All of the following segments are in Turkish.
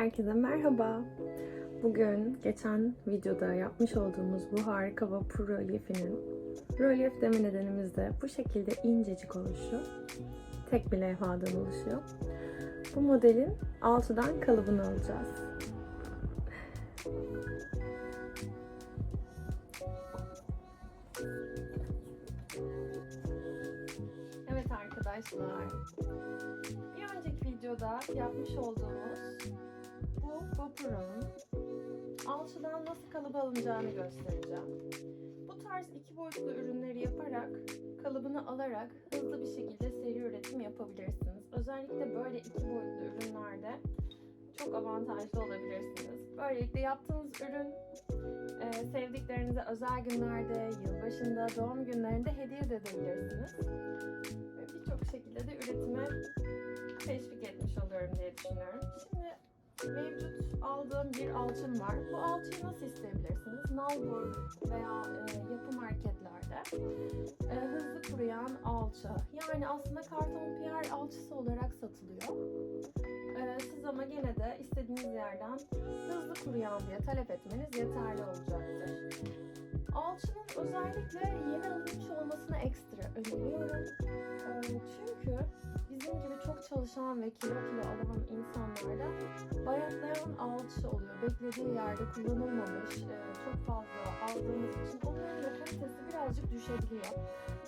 Herkese merhaba. Bugün geçen videoda yapmış olduğumuz bu harika vapur rölyefinin rölyef deme nedenimiz de bu şekilde incecik oluşu. Tek bir levhadan oluşuyor. Bu modelin altıdan kalıbını alacağız. Evet arkadaşlar. Bir önceki videoda yapmış olduğumuz bu vapurun alçıdan nasıl kalıp alınacağını göstereceğim. Bu tarz iki boyutlu ürünleri yaparak, kalıbını alarak hızlı bir şekilde seri üretim yapabilirsiniz. Özellikle böyle iki boyutlu ürünlerde çok avantajlı olabilirsiniz. Böylelikle yaptığınız ürün sevdiklerinize özel günlerde, yılbaşında, doğum günlerinde hediye de edebilirsiniz. Ve birçok şekilde de üretime teşvik etmiş oluyorum diye düşünüyorum. Şimdi mevcut aldığım bir alçım var. Bu alçıyı nasıl isteyebilirsiniz? Nalbur veya yapı marketlerde hızlı kuruyan alçı. Yani aslında karton piyer alçısı olarak satılıyor. Siz ama gene de istediğiniz yerden hızlı kuruyan diye talep etmeniz yeterli olacaktır. Alçının özellikle yeni alınmış olmasına ekstra öneriyorum. Çünkü bizim gibi çok çalışan ve kilo alan insanlarda bayatlayan alçı oluyor. Beklediği yerde kullanılmamış, çok fazla aldığımız için onların da kalitesi birazcık düşebiliyor.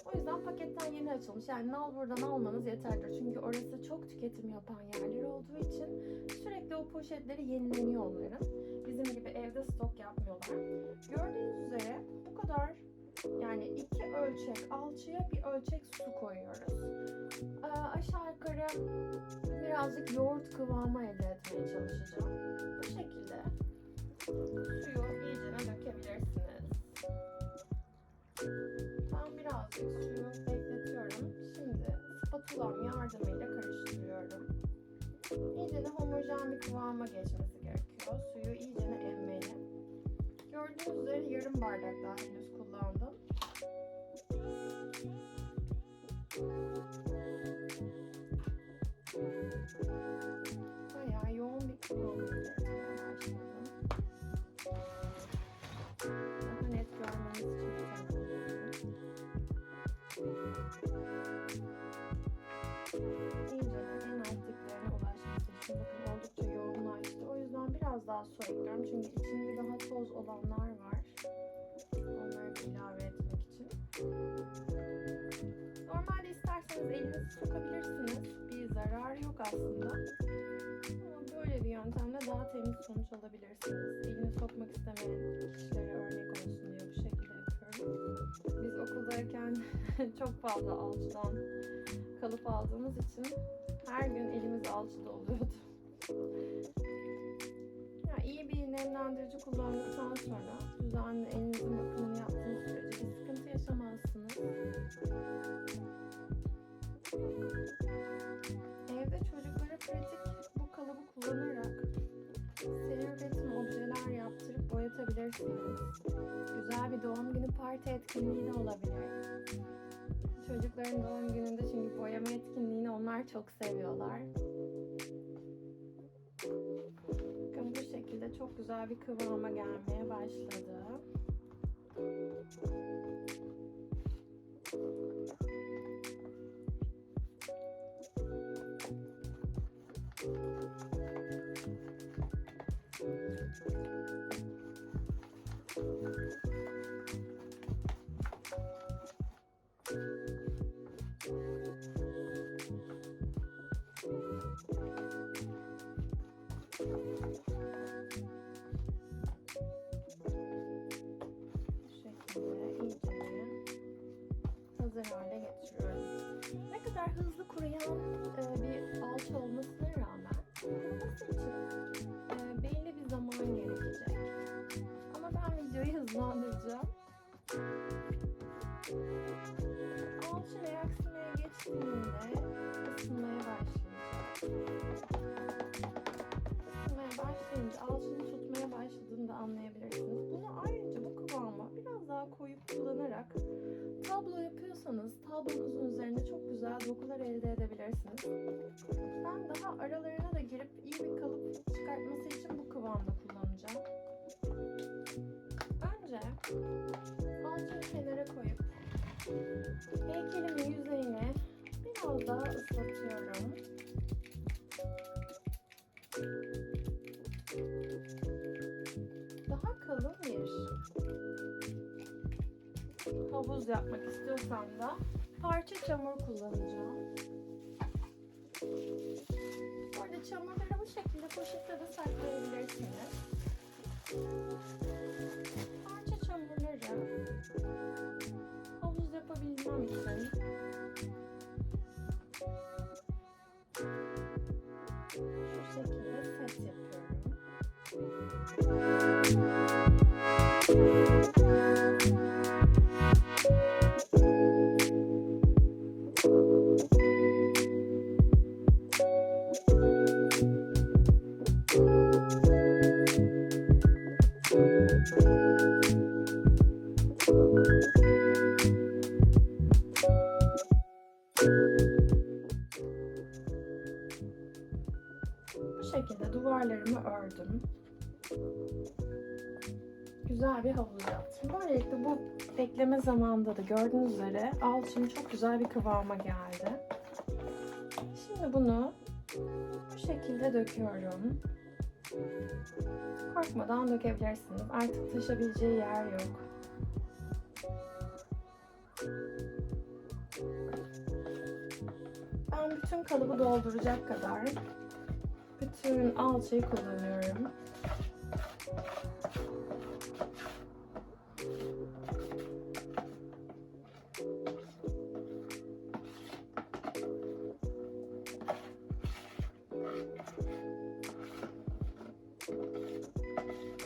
O yüzden paketten yeni açılmış, yani nalburdan almanız yeterlidir. Çünkü orası çok tüketim yapan yerler olduğu için sürekli o poşetleri yenileniyor onların. Bizim gibi evde stok yapmıyorlar. Gördüğünüz üzere bu kadar, yani 2 ölçek alçıya 1 ölçek su koyuyoruz. Aşağı yukarı birazcık yoğurt kıvamı elde etmeye çalışacağım. Bu şekilde suyu iyicene dökebilirsiniz. Ben birazcık suyu bekletiyorum. Şimdi spatulam yardımıyla karıştırıyorum. İyicene homojen bir kıvama geçmesi gerekiyor. Suyu iyicene emmeli. Gördüğünüz üzere yarım bardak daha henüz kullandım. Bayağı yoğun bir kıvam üretmeye başladım. Daha net görmeniz için İyice en alt diplerine ulaşması için bakın oldukça yoğunlaştı. O yüzden biraz daha su ekliyorum. Çünkü içinde daha toz olanlar var. Onları ilave etmek için. Normalde isterseniz elinizi sokabilirsiniz. Bir zarar yok aslında. Ama böyle bir yöntemle daha temiz sonuç alabilirsiniz. Elini sokmak istemeyen kişilere örnek olsun diye bu şekilde yapıyorum. Biz okuldayken çok fazla alçıdan kalıp aldığımız için her gün elimiz alçıda oluyordu. Yani iyi bir nemlendirici kullandıktan sonra düzenli elinizin bakımını yaptığınız sürece bir sıkıntı yaşamazsınız. Evde çocuklara pratik bu kalıbı kullanarak seri üretim objeler yaptırıp boyatabilirsiniz. Güzel bir doğum günü parti etkinliği de olabilir. Çocukların doğum gününde çünkü boyama etkinliğini onlar çok seviyorlar. Bakın bu şekilde çok güzel bir kıvama gelmeye başladı. Hazır hale getiriyorum. Ne kadar hızlı kuruyan bir alçı olmasına rağmen kuruması için belli bir zaman gerekecek. Ama ben videoyu hızlandıracağım. Alçı reaksiyona geçtiğinde ısınmaya başlayacak. Isınmaya başlayınca alçının tutmaya başladığını da anlayabilirsiniz. Bunu ayrıca bu kıvamı biraz daha koyu kullanarak tablo yapıyorsanız tablonuzun üzerinde çok güzel dokular elde edebilirsiniz. Ben daha aralarına da girip iyi bir kalıp çıkartması için bu kıvamda kullanacağım. Önce alçıyı kenara koyup heykelimin yüzeyine biraz daha ıslatıyorum. Daha kalın bir havuz yapmak istiyorsam da parça çamur kullanacağım. Bu arada çamurları bu şekilde poşette de saklayabilirsiniz. Parça çamurları havuz yapabilmem için şu şekilde set yapıyorum. Bu şekilde duvarlarımı ördüm. Güzel bir havuz yaptım. Böylelikle bu bekleme zamanında da gördüğünüz üzere alçım çok güzel bir kıvama geldi. Şimdi bunu bu şekilde döküyorum. Korkmadan dökebilirsiniz. Artık taşabileceği yer yok. Ben bütün kalıbı dolduracak kadar bütün alçıyı kullanıyorum.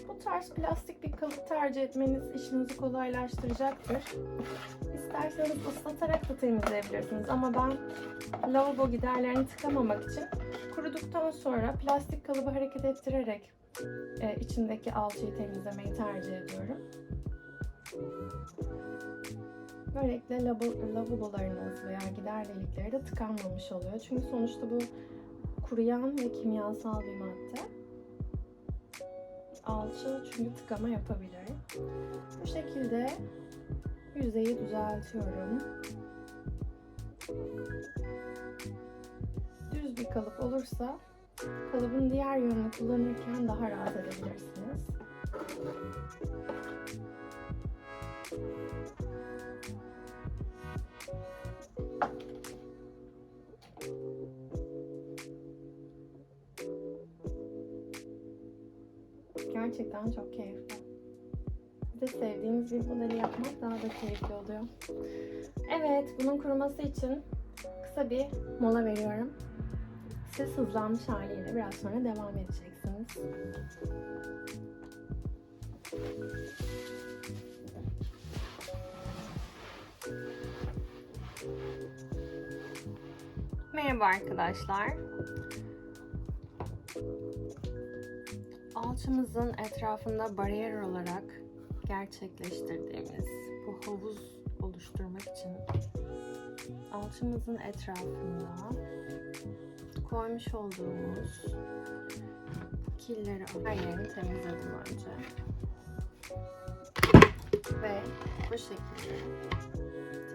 Bu tarz plastik bir kalıp tercih etmeniz işinizi kolaylaştıracaktır. İsterseniz ıslatarak da temizleyebilirsiniz ama ben lavabo giderlerini tıkamamak için kuruduktan sonra plastik kalıbı hareket ettirerek içindeki alçıyı temizlemeyi tercih ediyorum. Böylelikle lavabolarınız veya gider delikleri de tıkanmamış oluyor. Çünkü sonuçta bu kuruyan ve kimyasal bir madde. Alçı çünkü tıkama yapabilir. Bu şekilde yüzeyi düzeltiyorum. Düz bir kalıp olursa kalıbın diğer yönünü kullanırken daha rahat edebilirsiniz. Gerçekten çok keyifli. Bir de sevdiğiniz bir modeli yapmak daha da keyifli oluyor. Evet, bunun kuruması için kısa bir mola veriyorum. Siz hızlanmış haliyle biraz sonra devam edeceksiniz. Merhaba arkadaşlar. Alçımızın etrafında bariyer olarak gerçekleştirdiğimiz bu havuz oluşturmak için alçımızın etrafında koymuş olduğumuz killeri her yerini temizledim önce. Ve bu şekilde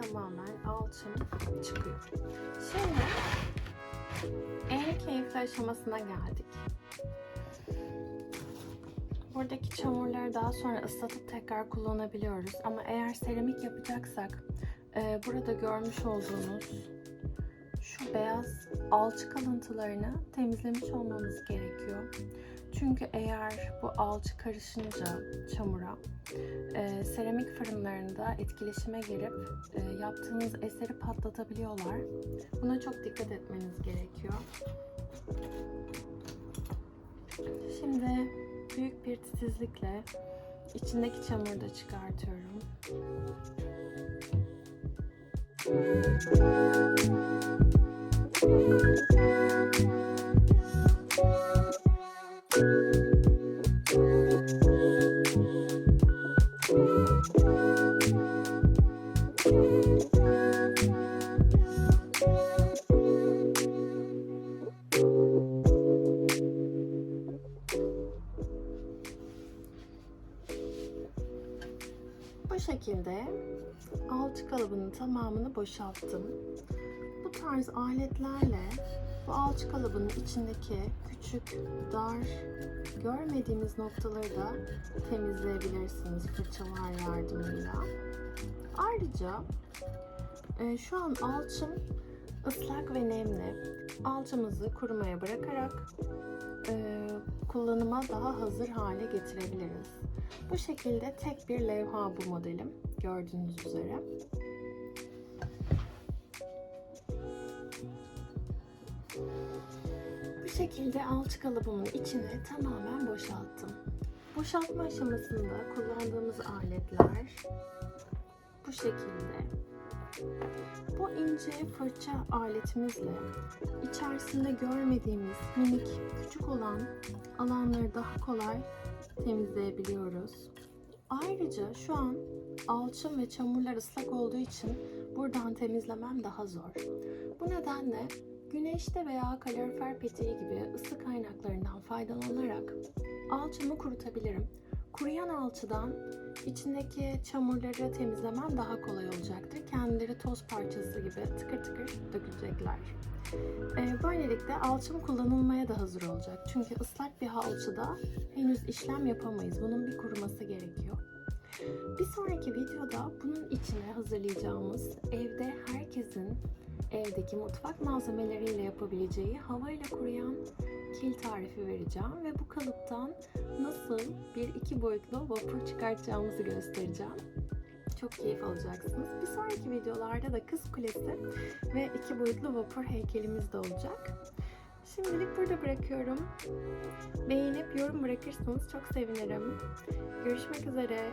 tamamen alçım çıkıyor. Şimdi en keyifli aşamasına geldik. Buradaki çamurları daha sonra ıslatıp tekrar kullanabiliyoruz. Ama eğer seramik yapacaksak burada görmüş olduğunuz şu beyaz alçı kalıntılarını temizlemiş olmamız gerekiyor. Çünkü eğer bu alçı karışınca çamura seramik fırınlarında etkileşime girip yaptığınız eseri patlatabiliyorlar. Buna çok dikkat etmeniz gerekiyor. Şimdi büyük bir titizlikle içindeki çamuru da çıkartıyorum. şekilde alçı kalıbının tamamını boşalttım. Bu tarz aletlerle bu alçı kalıbının içindeki küçük, dar, görmediğimiz noktaları da temizleyebilirsiniz fırçalar yardımıyla. Ayrıca şu an alçım ıslak ve nemli. Alçımızı kurumaya bırakarak kullanıma daha hazır hale getirebiliriz. Bu şekilde tek bir levha bu modelim, gördüğünüz üzere. Bu şekilde alçı kalıbımın içini tamamen boşalttım. Boşaltma aşamasında kullandığımız aletler bu şekilde. Bu ince fırça aletimizle içerisinde görmediğimiz minik, küçük olan alanları daha kolay temizleyebiliyoruz. Ayrıca şu an alçım ve çamurlar ıslak olduğu için buradan temizlemem daha zor. Bu nedenle güneşte veya kalorifer peteği gibi ısı kaynaklarından faydalanarak alçımı kurutabilirim. Kuruyan alçıdan içindeki çamurları temizlemem daha kolay olacaktır. Kendileri toz parçası gibi tıkır tıkır dökülecekler. Böylelikle alçım kullanılmaya da hazır olacak. Çünkü ıslak bir alçıda henüz işlem yapamayız. Bunun bir kuruması gerekiyor. Bir sonraki videoda bunun içine hazırlayacağımız evde herkesin evdeki mutfak malzemeleriyle yapabileceği havayla kuruyan kil tarifi vereceğim ve bu kalıptan nasıl bir 2 boyutlu vapur çıkartacağımızı göstereceğim. Çok keyif alacaksınız. Bir sonraki videolarda da Kız Kulesi ve 2 boyutlu vapur heykelimiz de olacak. Şimdilik burada bırakıyorum. Beğenip yorum bırakırsanız çok sevinirim. Görüşmek üzere.